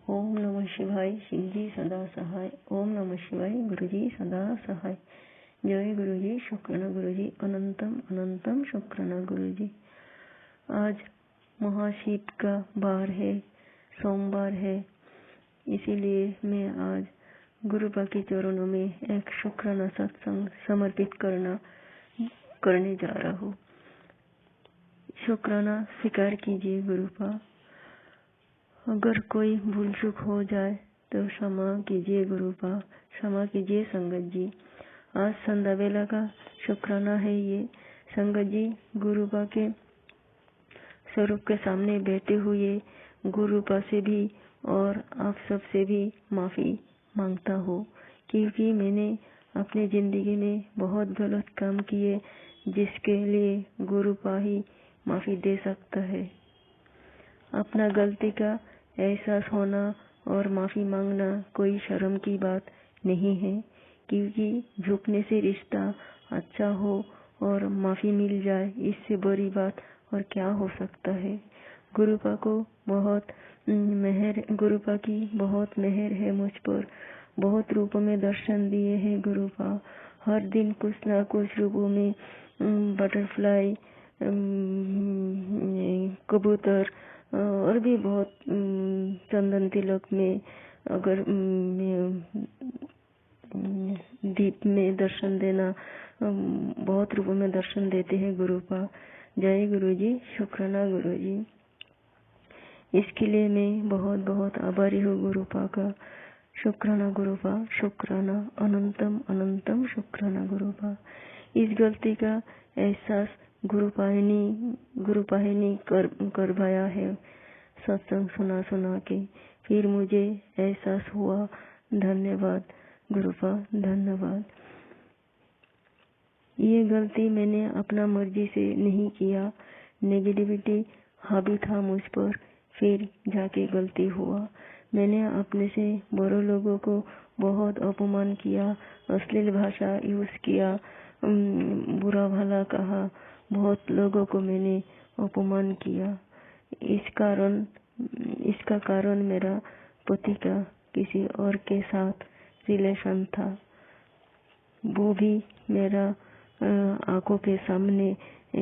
ओम नमः शिवाय। शिवजी सदा सहाय। ओम नमः शिवाय। गुरुजी सदा सहाय। जय गुरुजी। शुक्राना गुरुजी। अनंतम अनंतम शुक्राना गुरुजी। आज महाशीत का बार है, सोमवार है, इसीलिए मैं आज गुरुपा के चरणों में एक शुक्राना सत्संग समर्पित करने जा रहा हूँ। शुक्राना स्वीकार कीजिए गुरुपा। अगर कोई भूल चूक हो जाए तो क्षमा कीजिए गुरुपा, क्षमा कीजिए संगत जी। आज संध्या वेला का शुक्राना है ये। संगत जी, गुरुपा के स्वरूप के सामने बैठे हुए गुरुपा से भी और आप सब से भी माफी मांगता हूँ, क्योंकि मैंने अपनी जिंदगी में बहुत गलत काम किए जिसके लिए गुरुपा ही माफी दे सकता है। अपना गलती का एहसास होना और माफी मांगना कोई शर्म की बात नहीं है, क्योंकि झुकने से रिश्ता अच्छा हो और माफी मिल जाए, इससे बड़ी बात और क्या हो सकता है। गुरुपा की बहुत मेहर है मुझ पर। बहुत रूपों में दर्शन दिए हैं गुरुपा। हर दिन कुछ ना कुछ रूपों में बटरफ्लाई, कबूतर और भी बहुत चंदन तिलक में, अगर दीप में दर्शन देना, बहुत रूपों में दर्शन देते हैं गुरुपा। जय गुरुजी। शुक्राना गुरुजी। इसके लिए मैं बहुत बहुत आभारी हूँ गुरुपा का। शुक्राना गुरुपा, शुक्राना, अनंतम अनंतम शुक्राना गुरुपा। इस गलती का एहसास गुरुपाहिनी करवाया है सत्संग सुना के, फिर मुझे एहसास हुआ। धन्यवाद गुरुपा, धन्यवाद। ये गलती मैंने अपना मर्जी से नहीं किया, नेगेटिविटी हावी था मुझ पर, फिर जाके गलती हुआ। मैंने अपने से बड़े लोगों को बहुत अपमान किया, अश्लील भाषा यूज किया, बुरा भला कहा, बहुत लोगों को मैंने अपमान किया। इसका कारण मेरा पति का किसी और के साथ रिलेशन था। वो भी मेरा आंखों के सामने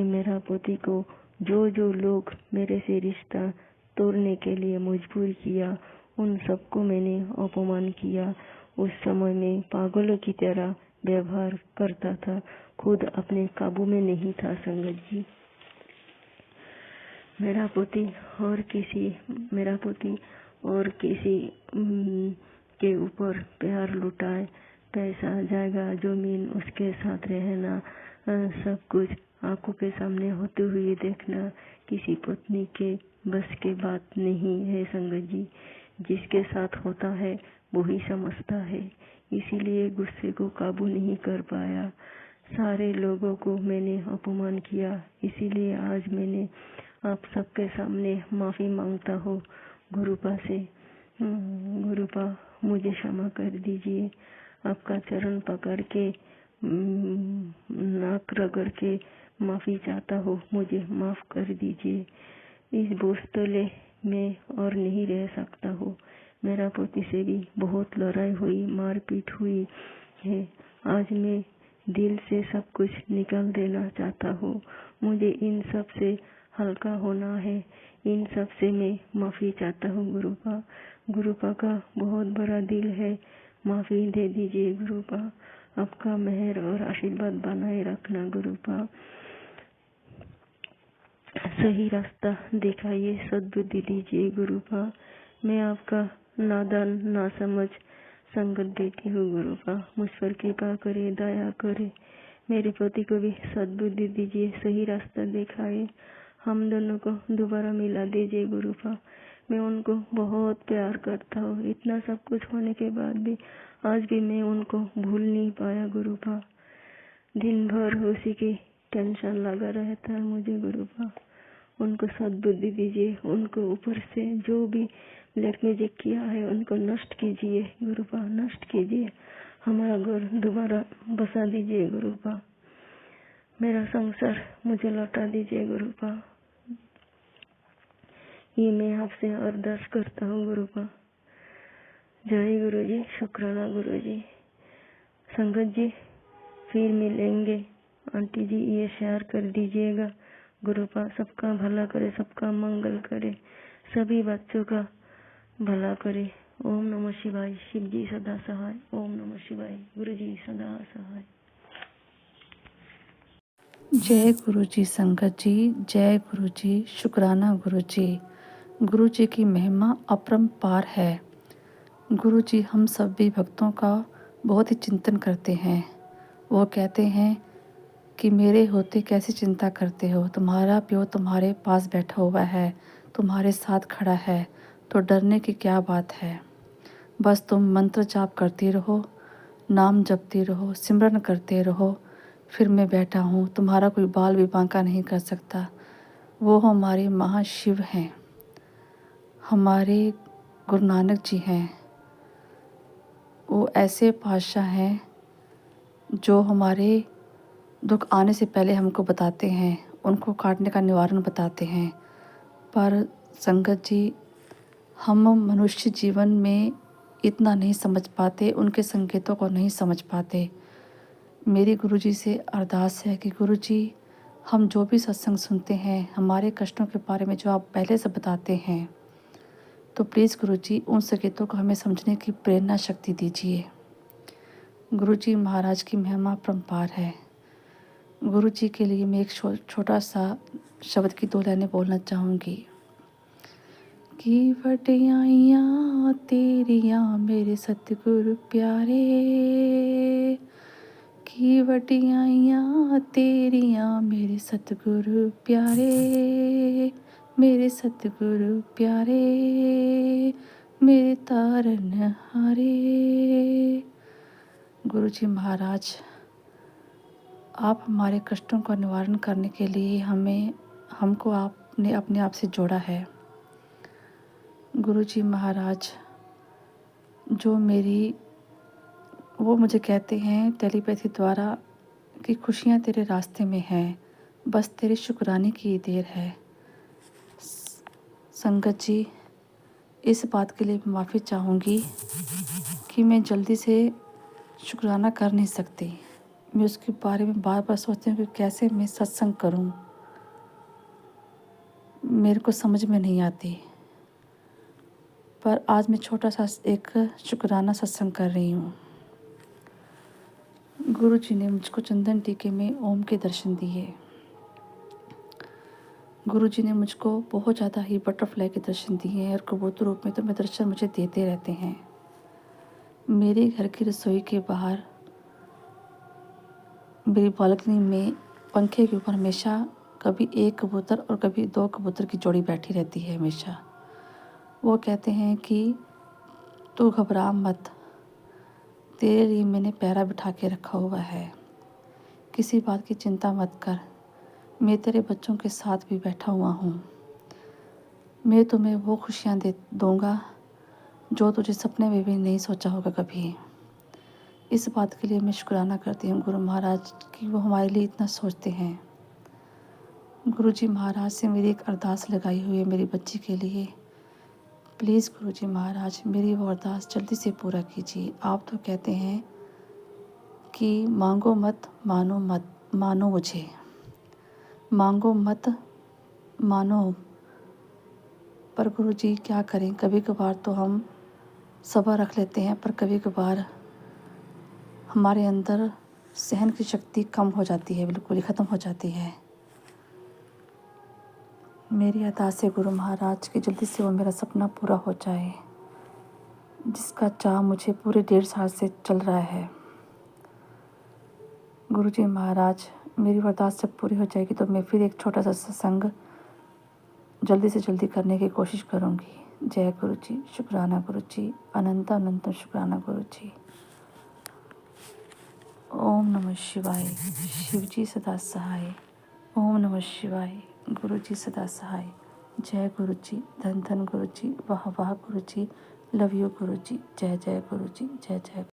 मेरा पति को जो लोग मेरे से रिश्ता तोड़ने के लिए मजबूर किया, उन सबको मैंने अपमान किया। उस समय में पागलों की तरह व्यवहार करता था, खुद अपने काबू में नहीं था संगत जी। मेरा पति और किसी के ऊपर प्यार लुटाए, पैसा, जगह, जमीन, उसके साथ रहना, सब कुछ आंखों के सामने होते हुए देखना किसी पत्नी के बस की बात नहीं है संगत जी। जिसके साथ होता है वो ही समझता है। इसीलिए गुस्से को काबू नहीं कर पाया। सारे लोगों को मैंने अपमान किया। इसीलिए आज मैंने आप सबके सामने माफी मांगता हूँ गुरुपा से। गुरुपा, मुझे क्षमा कर दीजिए। आपका चरण पकड़ के नाक रगड़ के माफी चाहता हूँ, मुझे माफ कर दीजिए। इस बोझ तले मैं और नहीं रह सकता हूँ। मेरा पति से भी बहुत लड़ाई हुई, मारपीट हुई है। आज मैं दिल से सब कुछ निकाल देना चाहता हूँ। मुझे इन सब से हल्का होना है। इन सब से मैं माफी चाहता हूँ गुरुपा। गुरुपा का बहुत बड़ा दिल है, माफी दे दीजिए गुरुपा। आपका मेहर और आशीर्वाद बनाए रखना गुरुपा। सही रास्ता दिखाइए, सद्बुद्धि दीजिए गुरुपा। मैं आपका नादान ना समझ संगत देती हूँ गुरुपा। मुझ पर कृपा करे, दया करे। मेरे पति को भी सद्बुद्धि दीजिए, सही रास्ता दिखाए। हम दोनों को दोबारा मिला दीजिए गुरुपा। मैं उनको बहुत प्यार करता हूँ। इतना सब कुछ होने के बाद भी आज भी मैं उनको भूल नहीं पाया गुरुपा। दिन भर उसी की टेंशन लगा रहता है मुझे गुरुपा। उनको सद्बुद्धि दीजिए। उनको ऊपर से जो भी ब्लैक मैजिक किया है उनको नष्ट कीजिए गुरुपा, नष्ट कीजिए। हमारा घर दोबारा बसा दीजिए गुरुपा। मेरा संसार मुझे लौटा दीजिए गुरुपा। ये मैं आपसे अरदास करता हूँ गुरुपा। जय गुरु जी, शुक्राना गुरु जी। संगत जी फिर मिलेंगे। आंटी जी ये शेयर कर दीजिएगा। गुरुपा सबका भला करे, सबका मंगल करे, सभी बच्चों का भला करे। ओम नमः शिवाय। शिव जी सदा सहाय। ओम नमः शिवाय। गुरु जी सदा सहाय। जय गुरु जी संगत जी, जय गुरु जी, शुक्राना गुरु जी। गुरु जी की महिमा अपरंपार है। गुरु जी हम सभी भक्तों का बहुत ही चिंतन करते हैं। वो कहते हैं कि मेरे होते कैसी चिंता करते हो, तुम्हारा प्यो तुम्हारे पास बैठा हुआ है, तुम्हारे साथ खड़ा है, तो डरने की क्या बात है। बस तुम मंत्र जाप करते रहो, नाम जपते रहो, सिमरन करते रहो, फिर मैं बैठा हूँ, तुम्हारा कोई बाल भी बांका नहीं कर सकता। वो हमारे महाशिव हैं, हमारे गुरु नानक जी हैं। वो ऐसे पातशाह हैं जो हमारे दुख आने से पहले हमको बताते हैं, उनको काटने का निवारण बताते हैं। पर संगत जी हम मनुष्य जीवन में इतना नहीं समझ पाते, उनके संकेतों को नहीं समझ पाते। मेरी गुरुजी से अरदास है कि गुरुजी हम जो भी सत्संग सुनते हैं, हमारे कष्टों के बारे में जो आप पहले से बताते हैं, तो प्लीज़ गुरुजी उन संकेतों को हमें समझने की प्रेरणा शक्ति दीजिए। गुरुजी महाराज की महिमा अपरंपार है। गुरुजी के लिए मैं एक छोटा सा शब्द की 2 लाइनें बोलना चाहूँगी कि वडियाइयाँ तेरियाँ मेरे सतगुरु प्यारे, की वडियाइयाँ तेरियाँ मेरे सतगुरु प्यारे, मेरे सतगुरु प्यारे, मेरे तारन हारे। गुरुजी महाराज आप हमारे कष्टों का निवारण करने के लिए हमको आपने अपने आप से जोड़ा है। गुरुजी महाराज वो मुझे कहते हैं टेलीपैथी द्वारा कि खुशियाँ तेरे रास्ते में हैं, बस तेरे शुक्राने की देर है। संगत जी इस बात के लिए मैं माफ़ी चाहूँगी कि मैं जल्दी से शुक्राना कर नहीं सकती। मैं उसके बारे में बार बार सोचती हूँ कि कैसे मैं सत्संग करूँ, मेरे को समझ में नहीं आती। पर आज मैं छोटा सा एक शुक्राना सत्संग कर रही हूँ। गुरु जी ने मुझको चंदन टीके में ओम के दर्शन दिए। गुरु जी ने मुझको बहुत ज़्यादा ही बटरफ्लाई के दर्शन दिए हैं और कबूतर रूप में तो मैं दर्शन मुझे देते रहते हैं। मेरे घर की रसोई के बाहर मेरी बालकनी में पंखे के ऊपर हमेशा कभी 1 कबूतर और कभी 2 कबूतर की जोड़ी बैठी रहती है हमेशा। वो कहते हैं कि तू घबरा मत, तेरे लिए मैंने पहरा बिठा के रखा हुआ है, किसी बात की चिंता मत कर, मैं तेरे बच्चों के साथ भी बैठा हुआ हूँ। मैं तुम्हें वो खुशियाँ दूँगा जो तुझे सपने में भी नहीं सोचा होगा कभी। इस बात के लिए मैं शुक्राना करती हूँ गुरु महाराज कि वो हमारे लिए इतना सोचते हैं। गुरु जी महाराज से मेरी एक अरदास लगाई हुई है मेरी बच्ची के लिए। प्लीज़ गुरु जी महाराज मेरी वो अरदास जल्दी से पूरा कीजिए। आप तो कहते हैं कि मांगो मत मानो मुझे, मांगो मत मानो। पर गुरु जी क्या करें, कभी कभार तो हम सब्र रख लेते हैं, पर कभी कभार हमारे अंदर सहन की शक्ति कम हो जाती है, बिल्कुल ही ख़त्म हो जाती है। मेरी अरदास है गुरु महाराज की जल्दी से वो मेरा सपना पूरा हो जाए, जिसका चाह मुझे पूरे 1.5 साल से चल रहा है। गुरु जी महाराज मेरी अरदास जब पूरी हो जाएगी तो मैं फिर एक छोटा सा सत्संग जल्दी से जल्दी करने की कोशिश करूँगी। जय गुरु जी, शुक्राना गुरु जी, अनंत अनंत शुक्राना गुरु जी। ओम नमः शिवाय। शिव जी सदा सहाय। ओम नमः शिवाय। गुरु जी सदा सहाय। जय गुरु जी, धन धन गुरु जी, वाह वाह गुरु जी, लव यू गुरु जी, जय जय गुरु जी, जय जय।